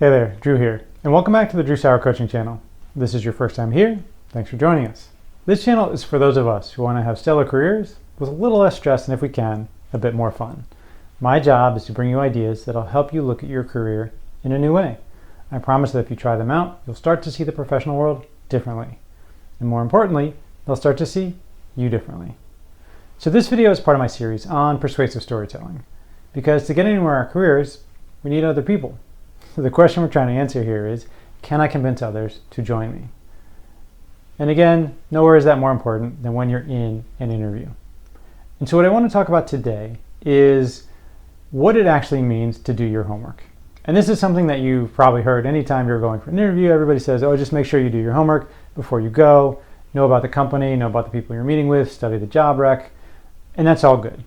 Hey there, Drew here, and welcome back to the Drew Saur coaching channel. If this is your first time here, thanks for joining us. This channel is for those of us who want to have stellar careers with a little less stress and, if we can, a bit more fun. My job is to bring you ideas that'll help you look at your career in a new way. I promise that if you try them out, you'll start to see the professional world differently. And more importantly, they'll start to see you differently. So this video is part of my series on persuasive storytelling, because to get anywhere in our careers, we need other people. So the question we're trying to answer here is, can I convince others to join me? And again, nowhere is that more important than when you're in an interview. And so what I want to talk about today is what it actually means to do your homework. And this is something that you've probably heard anytime you're going for an interview. Everybody says, oh, just make sure you do your homework before you go, know about the company, know about the people you're meeting with, study the job rec, and that's all good.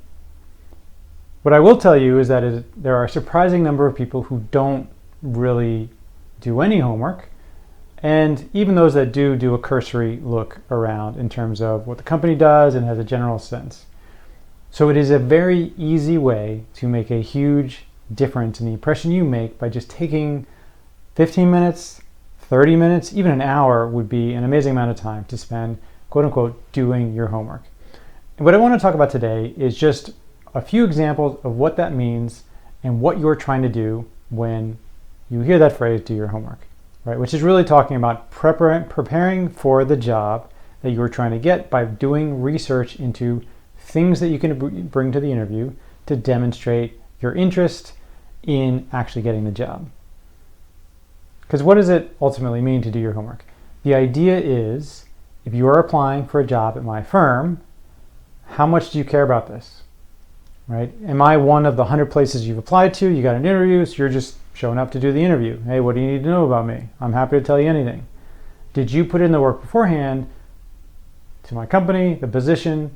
What I will tell you is that there are a surprising number of people who don't really do any homework, and even those that do a cursory look around in terms of what the company does and has a general sense. So it is a very easy way to make a huge difference in the impression you make by just taking 15 minutes, 30 minutes, even an hour would be an amazing amount of time to spend, quote unquote, doing your homework. And what I want to talk about today is just a few examples of what that means and what you're trying to do when you hear that phrase, do your homework, right? Which is really talking about preparing for the job that you're trying to get by doing research into things that you can bring to the interview to demonstrate your interest in actually getting the job. Because what does it ultimately mean to do your homework? The idea is, if you are applying for a job at my firm, how much do you care about this, right? Am I one of the 100 places you've applied to? You got an interview, so you're just showing up to do the interview. Hey, what do you need to know about me? I'm happy to tell you anything. Did you put in the work beforehand to my company, the position,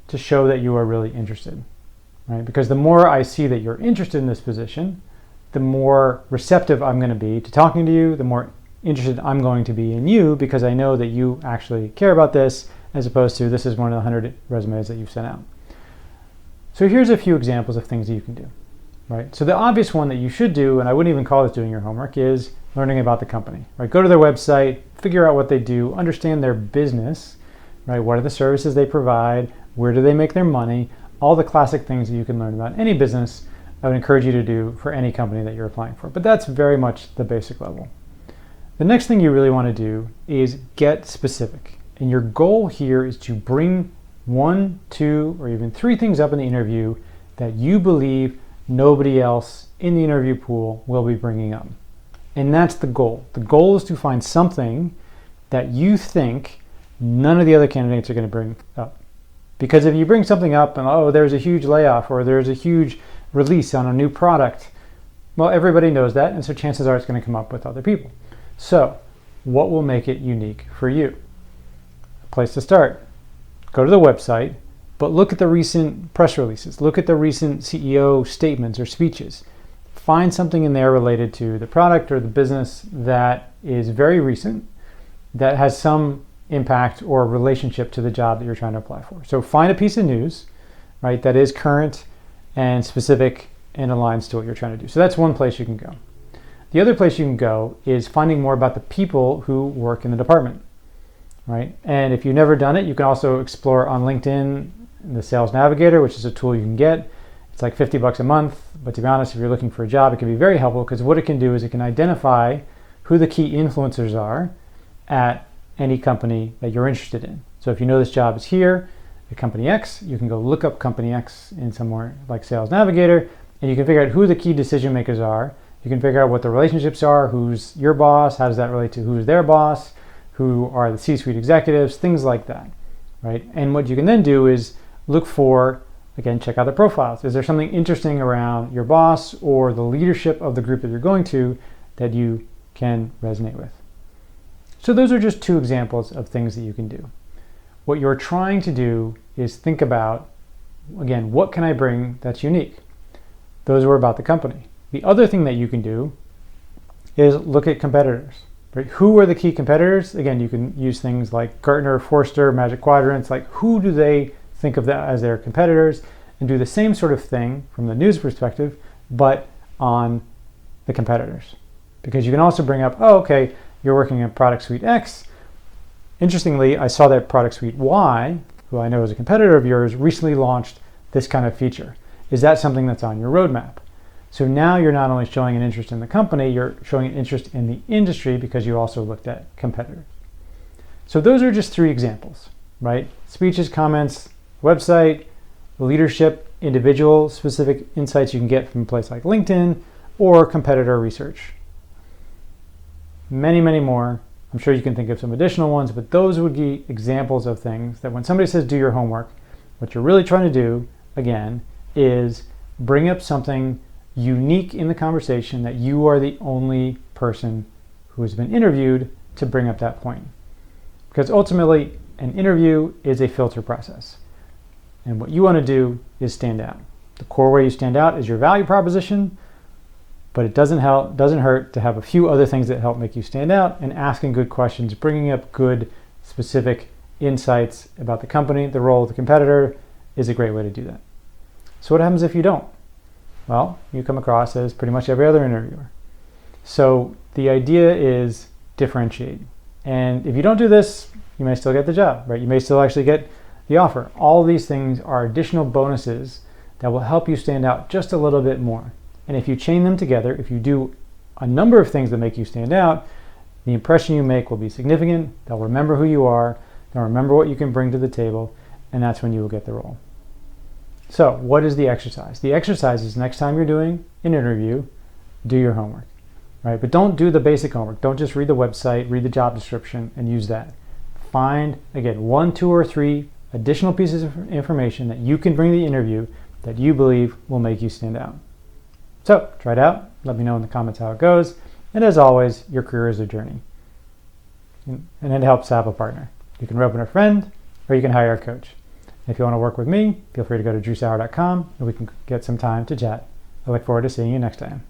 to show that you are really interested, right? Because the more I see that you're interested in this position, the more receptive I'm going to be to talking to you, the more interested I'm going to be in you, because I know that you actually care about this, as opposed to this is one of the 100 resumes that you've sent out. So here's a few examples of things that you can do. Right? So the obvious one that you should do, and I wouldn't even call this doing your homework, is learning about the company. Right? Go to their website, figure out what they do, understand their business, right? What are the services they provide, where do they make their money, all the classic things that you can learn about any business. I would encourage you to do for any company that you're applying for. But that's very much the basic level. The next thing you really want to do is get specific. And your goal here is to bring 1, 2, or even 3 things up in the interview that you believe nobody else in the interview pool will be bringing up. And that's the goal. The goal is to find something that you think none of the other candidates are going to bring up. Because if you bring something up and, oh, there's a huge layoff or there's a huge release on a new product, well, everybody knows that, and so chances are it's going to come up with other people. So what will make it unique for you? A place to start. Go to the website, but look at the recent press releases. Look at the recent CEO statements or speeches. Find something in there related to the product or the business that is very recent, that has some impact or relationship to the job that you're trying to apply for. So find a piece of news, right, that is current and specific and aligns to what you're trying to do. So that's one place you can go. The other place you can go is finding more about the people who work in the department, right? And if you've never done it, you can also explore on LinkedIn the Sales Navigator, which is a tool you can get. It's like $50 a month, but to be honest, if you're looking for a job, it can be very helpful, because what it can do is it can identify who the key influencers are at any company that you're interested in. So if you know this job is here at company X, you can go look up company X in somewhere like Sales Navigator, and you can figure out who the key decision makers are. You can figure out what the relationships are, who's your boss, how does that relate to who's their boss, who are the C-suite executives, things like that, right? And what you can then do is look for, again, check out the profiles. Is there something interesting around your boss or the leadership of the group that you're going to that you can resonate with? So those are just 2 examples of things that you can do. What you're trying to do is think about, again, what can I bring that's unique? Those were about the company. The other thing that you can do is look at competitors. Right? Who are the key competitors? Again, you can use things like Gartner, Forrester, Magic Quadrants, like who do they think of that as their competitors, and do the same sort of thing from the news perspective, but on the competitors. Because you can also bring up, oh, okay, you're working in product suite X. Interestingly, I saw that product suite Y, who I know is a competitor of yours, recently launched this kind of feature. Is that something that's on your roadmap? So now you're not only showing an interest in the company, you're showing an interest in the industry because you also looked at competitors. So those are just 3 examples, right? Speeches, comments, website, leadership, individual specific insights you can get from a place like LinkedIn, or competitor research. Many, many more. I'm sure you can think of some additional ones, but those would be examples of things that when somebody says do your homework, what you're really trying to do, again, is bring up something unique in the conversation that you are the only person who has been interviewed to bring up that point. Because ultimately, an interview is a filter process. And what you want to do is stand out. The core way you stand out is your value proposition, but it doesn't hurt to have a few other things that help make you stand out, and asking good questions, bringing up good specific insights about the company, the role of the competitor is a great way to do that. So what happens if you don't? Well, you come across as pretty much every other interviewer. So the idea is differentiate. And if you don't do this, you may still get the job, right? You may still actually get the offer. All of these things are additional bonuses that will help you stand out just a little bit more. And if you chain them together, if you do a number of things that make you stand out, the impression you make will be significant. They'll remember who you are. They'll remember what you can bring to the table. And that's when you will get the role. So what is the exercise? The exercise is next time you're doing an interview, do your homework, right? But don't do the basic homework. Don't just read the website, read the job description, and use that. Find, again, 1, 2, or 3 additional pieces of information that you can bring to the interview that you believe will make you stand out. So try it out. Let me know in the comments how it goes. And as always, your career is a journey. And it helps to have a partner. You can rope in a friend, or you can hire a coach. If you want to work with me, feel free to go to drewsaur.com and we can get some time to chat. I look forward to seeing you next time.